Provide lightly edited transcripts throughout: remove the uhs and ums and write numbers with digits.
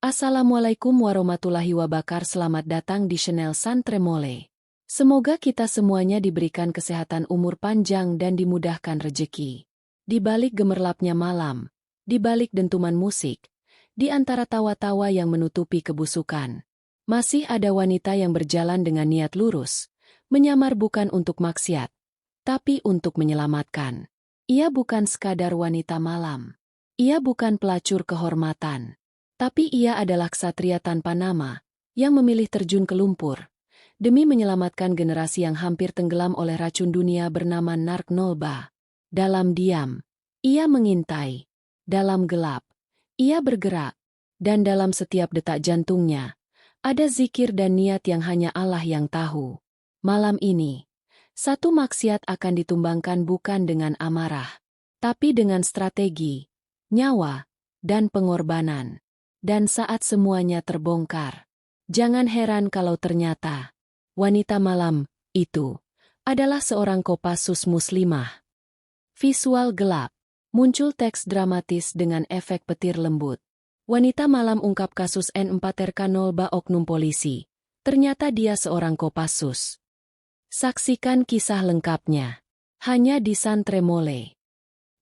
Assalamualaikum warahmatullahi wabarakatuh. Selamat datang di channel Santremole. Semoga kita semuanya diberikan kesehatan, umur panjang dan dimudahkan rejeki. Di balik gemerlapnya malam, di balik dentuman musik, di antara tawa-tawa yang menutupi kebusukan, masih ada wanita yang berjalan dengan niat lurus, menyamar bukan untuk maksiat, tapi untuk menyelamatkan. Ia bukan sekadar wanita malam. Ia bukan pelacur kehormatan. Tapi ia adalah ksatria tanpa nama, yang memilih terjun ke lumpur, demi menyelamatkan generasi yang hampir tenggelam oleh racun dunia bernama narkoba. Dalam diam, ia mengintai. Dalam gelap, ia bergerak. Dan dalam setiap detak jantungnya, ada zikir dan niat yang hanya Allah yang tahu. Malam ini, satu maksiat akan ditumbangkan bukan dengan amarah, tapi dengan strategi, nyawa, dan pengorbanan. Dan saat semuanya terbongkar, jangan heran kalau ternyata wanita malam itu adalah seorang Kopassus muslimah. Visual gelap, muncul teks dramatis dengan efek petir lembut. Wanita malam ungkap kasus N4RK0 oknum polisi. Ternyata dia seorang Kopassus. Saksikan kisah lengkapnya hanya di Santremole.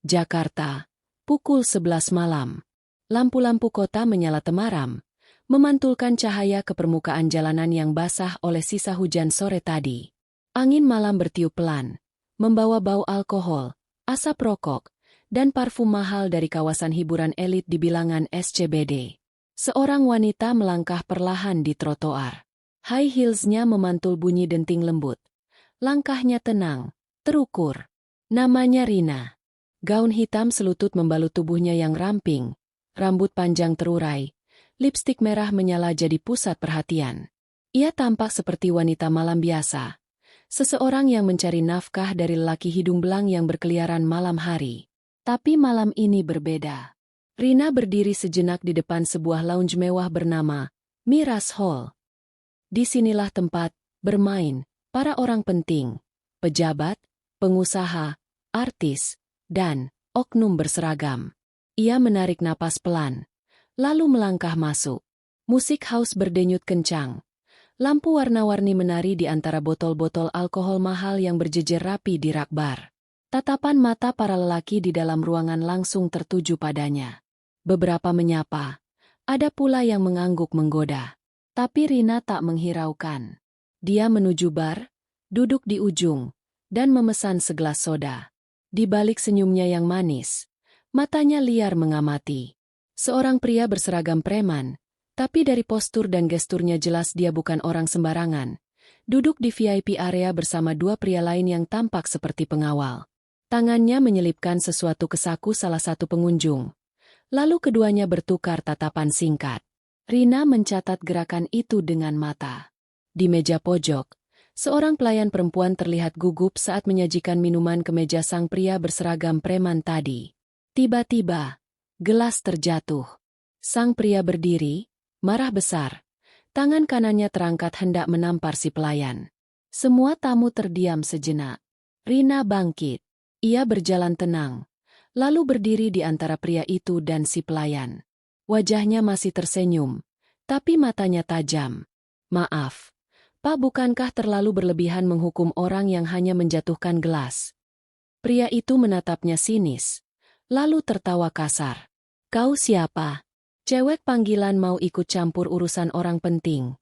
Jakarta, pukul 11 malam. Lampu-lampu kota menyala temaram, memantulkan cahaya ke permukaan jalanan yang basah oleh sisa hujan sore tadi. Angin malam bertiup pelan, membawa bau alkohol, asap rokok, dan parfum mahal dari kawasan hiburan elit di bilangan SCBD. Seorang wanita melangkah perlahan di trotoar. High heels-nya memantul bunyi denting lembut. Langkahnya tenang, terukur. Namanya Rina. Gaun hitam selutut membalut tubuhnya yang ramping. Rambut panjang terurai, lipstik merah menyala jadi pusat perhatian. Ia tampak seperti wanita malam biasa. Seseorang yang mencari nafkah dari lelaki hidung belang yang berkeliaran malam hari. Tapi malam ini berbeda. Rina berdiri sejenak di depan sebuah lounge mewah bernama Miras Hall. Disinilah tempat bermain para orang penting, pejabat, pengusaha, artis, dan oknum berseragam. Ia menarik napas pelan, lalu melangkah masuk. Musik house berdenyut kencang. Lampu warna-warni menari di antara botol-botol alkohol mahal yang berjejer rapi di rak bar. Tatapan mata para lelaki di dalam ruangan langsung tertuju padanya. Beberapa menyapa, ada pula yang mengangguk menggoda. Tapi Rina tak menghiraukan. Dia menuju bar, duduk di ujung, dan memesan segelas soda. Di balik senyumnya yang manis, matanya liar mengamati. Seorang pria berseragam preman, tapi dari postur dan gesturnya jelas dia bukan orang sembarangan. Duduk di VIP area bersama dua pria lain yang tampak seperti pengawal. Tangannya menyelipkan sesuatu ke saku salah satu pengunjung. Lalu keduanya bertukar tatapan singkat. Rina mencatat gerakan itu dengan mata. Di meja pojok, seorang pelayan perempuan terlihat gugup saat menyajikan minuman ke meja sang pria berseragam preman tadi. Tiba-tiba, gelas terjatuh. Sang pria berdiri, marah besar. Tangan kanannya terangkat hendak menampar si pelayan. Semua tamu terdiam sejenak. Rina bangkit. Ia berjalan tenang, lalu berdiri di antara pria itu dan si pelayan. Wajahnya masih tersenyum, tapi matanya tajam. Maaf, Pak, bukankah terlalu berlebihan menghukum orang yang hanya menjatuhkan gelas? Pria itu menatapnya sinis. Lalu tertawa kasar. Kau siapa? Cewek panggilan mau ikut campur urusan orang penting?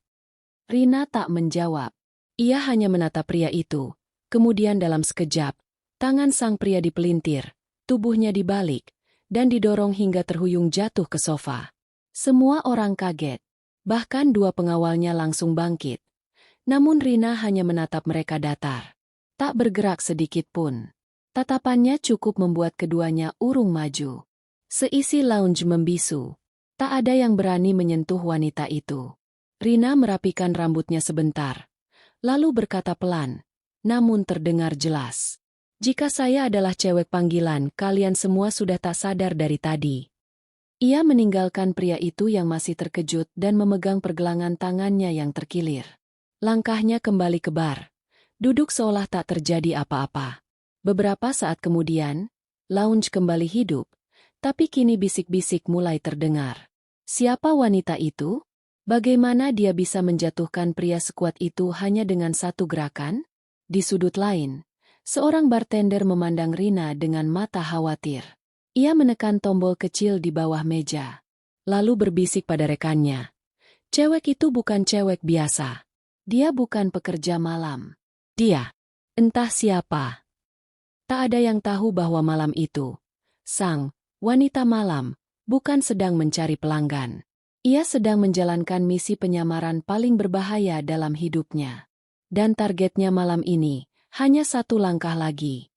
Rina tak menjawab. Ia hanya menatap pria itu. Kemudian dalam sekejap, tangan sang pria dipelintir, tubuhnya dibalik, dan didorong hingga terhuyung jatuh ke sofa. Semua orang kaget. Bahkan dua pengawalnya langsung bangkit. Namun Rina hanya menatap mereka datar. Tak bergerak sedikit pun. Tatapannya cukup membuat keduanya urung maju. Seisi lounge membisu. Tak ada yang berani menyentuh wanita itu. Rina merapikan rambutnya sebentar. Lalu berkata pelan, namun terdengar jelas. Jika saya adalah cewek panggilan, kalian semua sudah tak sadar dari tadi. Ia meninggalkan pria itu yang masih terkejut dan memegang pergelangan tangannya yang terkilir. Langkahnya kembali ke bar. Duduk seolah tak terjadi apa-apa. Beberapa saat kemudian, lounge kembali hidup, tapi kini bisik-bisik mulai terdengar. Siapa wanita itu? Bagaimana dia bisa menjatuhkan pria sekuat itu hanya dengan satu gerakan? Di sudut lain, seorang bartender memandang Rina dengan mata khawatir. Ia menekan tombol kecil di bawah meja, lalu berbisik pada rekannya. Cewek itu bukan cewek biasa. Dia bukan pekerja malam. Dia, entah siapa. Tak ada yang tahu bahwa malam itu, sang wanita malam bukan sedang mencari pelanggan. Ia sedang menjalankan misi penyamaran paling berbahaya dalam hidupnya. Dan targetnya malam ini hanya satu langkah lagi.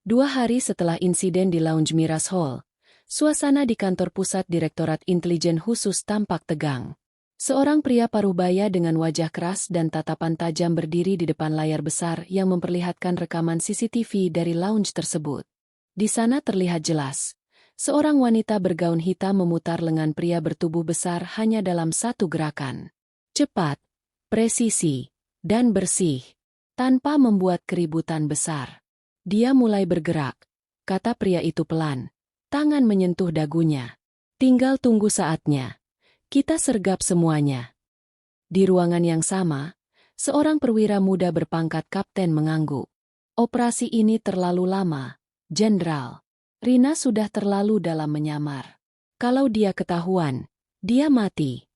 2 hari setelah insiden di Lounge Miras Hall, suasana di kantor pusat Direktorat Intelijen Khusus tampak tegang. Seorang pria parubaya dengan wajah keras dan tatapan tajam berdiri di depan layar besar yang memperlihatkan rekaman CCTV dari lounge tersebut. Di sana terlihat jelas, seorang wanita bergaun hitam memutar lengan pria bertubuh besar hanya dalam satu gerakan. Cepat, presisi, dan bersih, tanpa membuat keributan besar. Dia mulai bergerak, kata pria itu pelan, tangan menyentuh dagunya. Tinggal tunggu saatnya. Kita sergap semuanya. Di ruangan yang sama, seorang perwira muda berpangkat kapten mengangguk. Operasi ini terlalu lama, Jenderal. Rina sudah terlalu dalam menyamar. Kalau dia ketahuan, dia mati.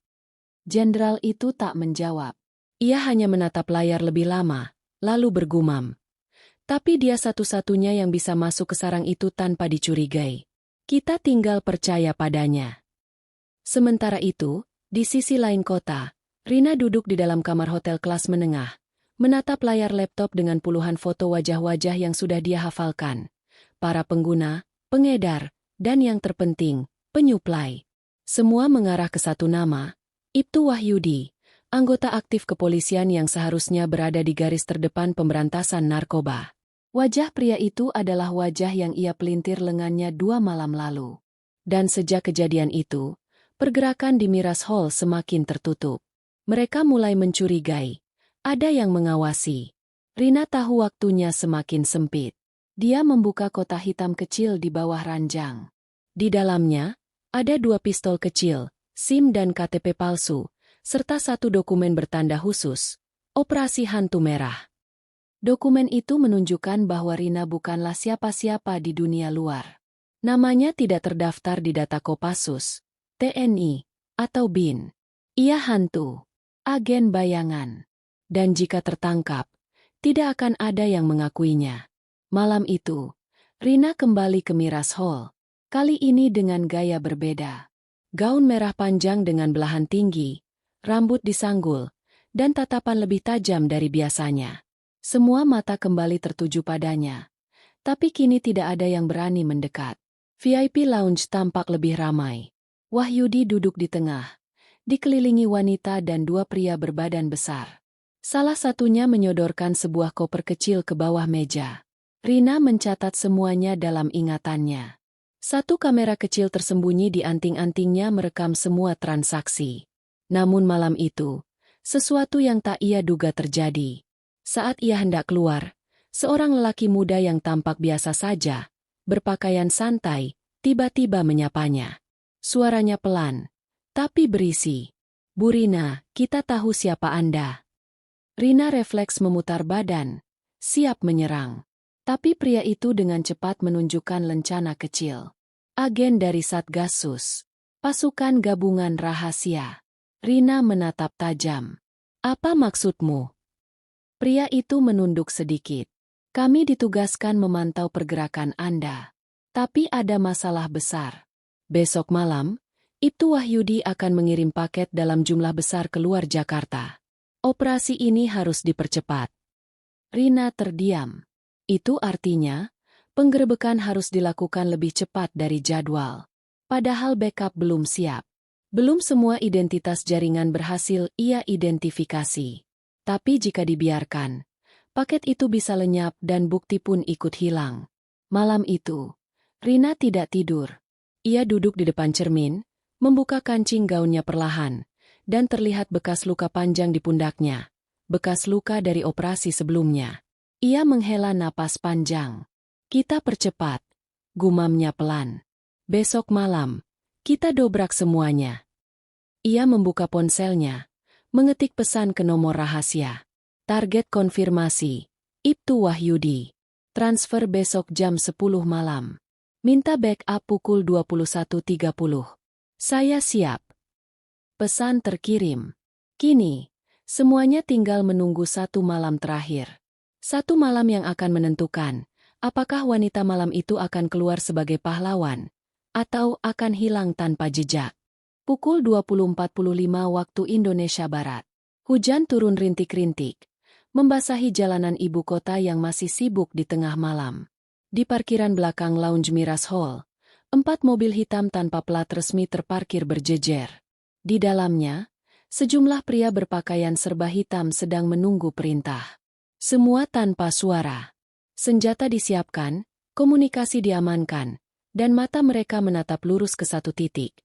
Jenderal itu tak menjawab. Ia hanya menatap layar lebih lama, lalu bergumam. Tapi dia satu-satunya yang bisa masuk ke sarang itu tanpa dicurigai. Kita tinggal percaya padanya. Sementara itu, di sisi lain kota, Rina duduk di dalam kamar hotel kelas menengah, menatap layar laptop dengan puluhan foto wajah-wajah yang sudah dia hafalkan. Para pengguna, pengedar, dan yang terpenting, penyuplai. Semua mengarah ke satu nama, Ibtu Wahyudi, anggota aktif kepolisian yang seharusnya berada di garis terdepan pemberantasan narkoba. Wajah pria itu adalah wajah yang ia pelintir lengannya 2 malam lalu. Dan sejak kejadian itu, pergerakan di Miras Hall semakin tertutup. Mereka mulai mencurigai. Ada yang mengawasi. Rina tahu waktunya semakin sempit. Dia membuka kotak hitam kecil di bawah ranjang. Di dalamnya, ada 2 pistol kecil, SIM dan KTP palsu, serta 1 dokumen bertanda khusus, Operasi Hantu Merah. Dokumen itu menunjukkan bahwa Rina bukanlah siapa-siapa di dunia luar. Namanya tidak terdaftar di data Kopassus, TNI, atau BIN. Ia hantu, agen bayangan. Dan jika tertangkap, tidak akan ada yang mengakuinya. Malam itu, Rina kembali ke Miras Hall. Kali ini dengan gaya berbeda. Gaun merah panjang dengan belahan tinggi, rambut disanggul, dan tatapan lebih tajam dari biasanya. Semua mata kembali tertuju padanya. Tapi kini tidak ada yang berani mendekat. VIP lounge tampak lebih ramai. Wahyudi duduk di tengah, dikelilingi wanita dan 2 pria berbadan besar. Salah satunya menyodorkan sebuah koper kecil ke bawah meja. Rina mencatat semuanya dalam ingatannya. 1 kamera kecil tersembunyi di anting-antingnya merekam semua transaksi. Namun malam itu, sesuatu yang tak ia duga terjadi. Saat ia hendak keluar, seorang lelaki muda yang tampak biasa saja, berpakaian santai, tiba-tiba menyapanya. Suaranya pelan, tapi berisi. Bu Rina, kita tahu siapa Anda. Rina refleks memutar badan, siap menyerang. Tapi pria itu dengan cepat menunjukkan lencana kecil. Agen dari Satgasus, pasukan gabungan rahasia. Rina menatap tajam. Apa maksudmu? Pria itu menunduk sedikit. Kami ditugaskan memantau pergerakan Anda. Tapi ada masalah besar. Besok malam, Ibtu Wahyudi akan mengirim paket dalam jumlah besar keluar Jakarta. Operasi ini harus dipercepat. Rina terdiam. Itu artinya, penggerebekan harus dilakukan lebih cepat dari jadwal. Padahal backup belum siap. Belum semua identitas jaringan berhasil ia identifikasi. Tapi jika dibiarkan, paket itu bisa lenyap dan bukti pun ikut hilang. Malam itu, Rina tidak tidur. Ia duduk di depan cermin, membuka kancing gaunnya perlahan, dan terlihat bekas luka panjang di pundaknya. Bekas luka dari operasi sebelumnya. Ia menghela napas panjang. Kita percepat, gumamnya pelan. Besok malam, kita dobrak semuanya. Ia membuka ponselnya, mengetik pesan ke nomor rahasia. Target konfirmasi, Ibtu Wahyudi. Transfer besok jam 10 malam. Minta backup pukul 21.30. Saya siap. Pesan terkirim. Kini, semuanya tinggal menunggu satu malam terakhir. Satu malam yang akan menentukan, apakah wanita malam itu akan keluar sebagai pahlawan, atau akan hilang tanpa jejak. Pukul 20.45 waktu Indonesia Barat. Hujan turun rintik-rintik, membasahi jalanan ibu kota yang masih sibuk di tengah malam. Di parkiran belakang lounge Miras Hall, 4 mobil hitam tanpa plat resmi terparkir berjejer. Di dalamnya, sejumlah pria berpakaian serba hitam sedang menunggu perintah. Semua tanpa suara. Senjata disiapkan, komunikasi diamankan, dan mata mereka menatap lurus ke satu titik.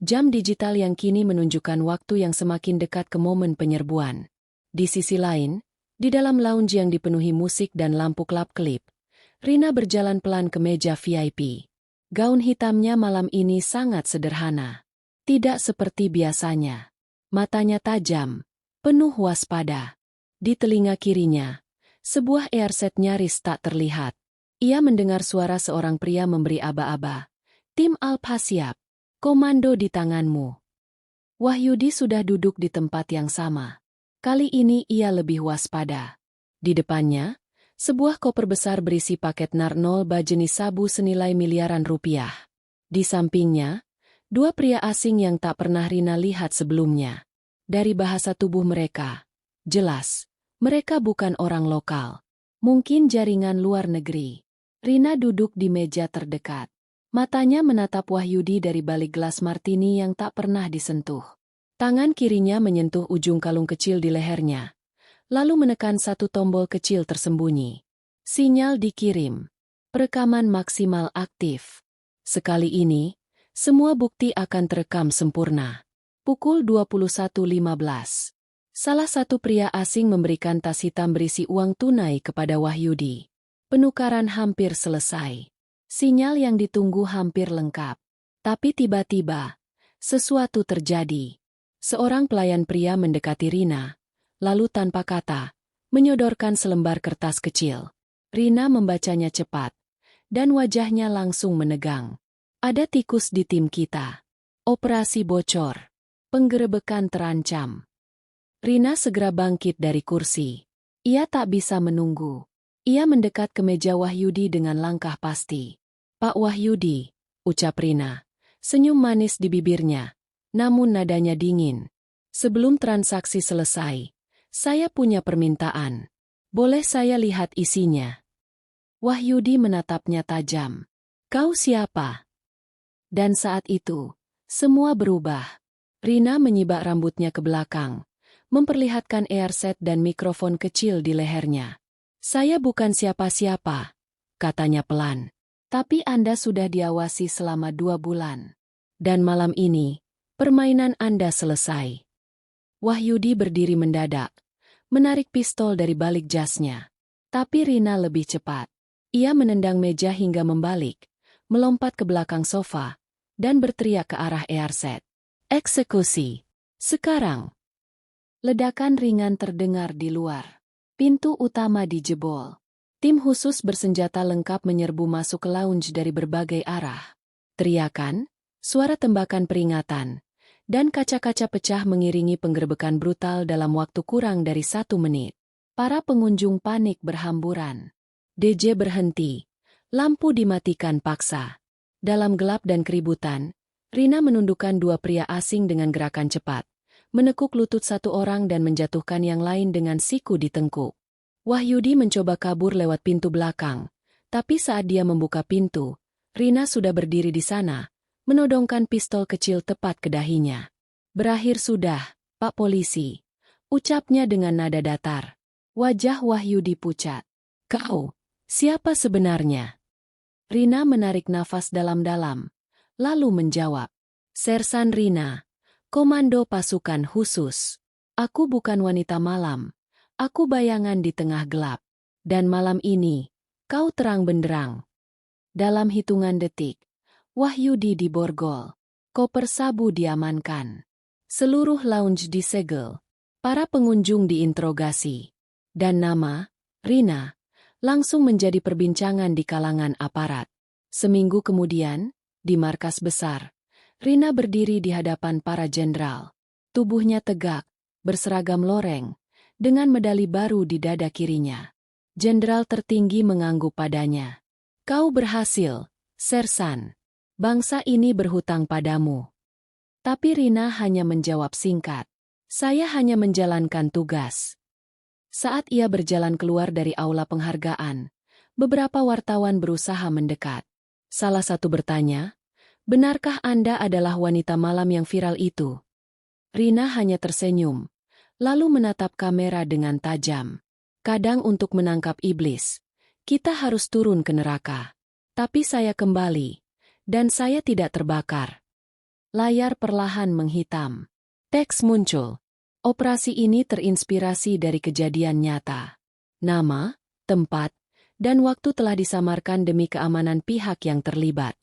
Jam digital yang kini menunjukkan waktu yang semakin dekat ke momen penyerbuan. Di sisi lain, di dalam lounge yang dipenuhi musik dan lampu klap-kelip, Rina berjalan pelan ke meja VIP. Gaun hitamnya malam ini sangat sederhana. Tidak seperti biasanya. Matanya tajam, penuh waspada. Di telinga kirinya, sebuah earset nyaris tak terlihat. Ia mendengar suara seorang pria memberi aba-aba. Tim Alpha siap. Komando di tanganmu. Wahyudi sudah duduk di tempat yang sama. Kali ini ia lebih waspada. Di depannya, sebuah koper besar berisi paket narkoba jenis sabu senilai miliaran rupiah. Di sampingnya, 2 pria asing yang tak pernah Rina lihat sebelumnya. Dari bahasa tubuh mereka, jelas, mereka bukan orang lokal. Mungkin jaringan luar negeri. Rina duduk di meja terdekat. Matanya menatap Wahyudi dari balik gelas martini yang tak pernah disentuh. Tangan kirinya menyentuh ujung kalung kecil di lehernya, lalu menekan satu tombol kecil tersembunyi. Sinyal dikirim. Perekaman maksimal aktif. Sekali ini, semua bukti akan terekam sempurna. Pukul 21.15. Salah satu pria asing memberikan tas hitam berisi uang tunai kepada Wahyudi. Penukaran hampir selesai. Sinyal yang ditunggu hampir lengkap. Tapi tiba-tiba, sesuatu terjadi. Seorang pelayan pria mendekati Rina, lalu tanpa kata, menyodorkan selembar kertas kecil. Rina membacanya cepat, dan wajahnya langsung menegang. Ada tikus di tim kita. Operasi bocor. Penggerebekan terancam. Rina segera bangkit dari kursi. Ia tak bisa menunggu. Ia mendekat ke meja Wahyudi dengan langkah pasti. Pak Wahyudi, ucap Rina. Senyum manis di bibirnya, namun nadanya dingin. Sebelum transaksi selesai, saya punya permintaan. Boleh saya lihat isinya? Wahyudi menatapnya tajam. Kau siapa? Dan saat itu, semua berubah. Rina menyibak rambutnya ke belakang, memperlihatkan earset dan mikrofon kecil di lehernya. Saya bukan siapa-siapa, katanya pelan. Tapi Anda sudah diawasi selama 2 bulan. Dan malam ini, permainan Anda selesai. Wahyudi berdiri mendadak, menarik pistol dari balik jasnya. Tapi Rina lebih cepat. Ia menendang meja hingga membalik, melompat ke belakang sofa, dan berteriak ke arah earset. Eksekusi. Sekarang. Ledakan ringan terdengar di luar. Pintu utama dijebol. Tim khusus bersenjata lengkap menyerbu masuk ke lounge dari berbagai arah. Teriakan, suara tembakan peringatan, dan kaca-kaca pecah mengiringi penggerebekan brutal dalam waktu kurang dari 1 menit. Para pengunjung panik berhamburan. DJ berhenti. Lampu dimatikan paksa. Dalam gelap dan keributan, Rina menundukkan 2 pria asing dengan gerakan cepat, menekuk lutut satu orang dan menjatuhkan yang lain dengan siku di tengkuk. Wahyudi mencoba kabur lewat pintu belakang, tapi saat dia membuka pintu, Rina sudah berdiri di sana, menodongkan pistol kecil tepat ke dahinya. Berakhir sudah, Pak Polisi, ucapnya dengan nada datar. Wajah Wahyudi pucat. Kau, siapa sebenarnya? Rina menarik nafas dalam-dalam, lalu menjawab. Sersan Rina, Komando Pasukan Khusus. Aku bukan wanita malam. Aku bayangan di tengah gelap. Dan malam ini, kau terang benderang. Dalam hitungan detik, Wahyudi diborgol. Koper sabu diamankan. Seluruh lounge disegel. Para pengunjung diinterogasi. Dan nama, Rina, langsung menjadi perbincangan di kalangan aparat. Seminggu kemudian, di markas besar, Rina berdiri di hadapan para jenderal. Tubuhnya tegak, berseragam loreng, dengan medali baru di dada kirinya. Jenderal tertinggi mengangguk padanya. Kau berhasil, Sersan. Bangsa ini berhutang padamu. Tapi Rina hanya menjawab singkat. Saya hanya menjalankan tugas. Saat ia berjalan keluar dari aula penghargaan, beberapa wartawan berusaha mendekat. Salah satu bertanya, benarkah Anda adalah wanita malam yang viral itu? Rina hanya tersenyum, lalu menatap kamera dengan tajam. Kadang untuk menangkap iblis, kita harus turun ke neraka. Tapi saya kembali, dan saya tidak terbakar. Layar perlahan menghitam. Teks muncul. Operasi ini terinspirasi dari kejadian nyata. Nama, tempat, dan waktu telah disamarkan demi keamanan pihak yang terlibat.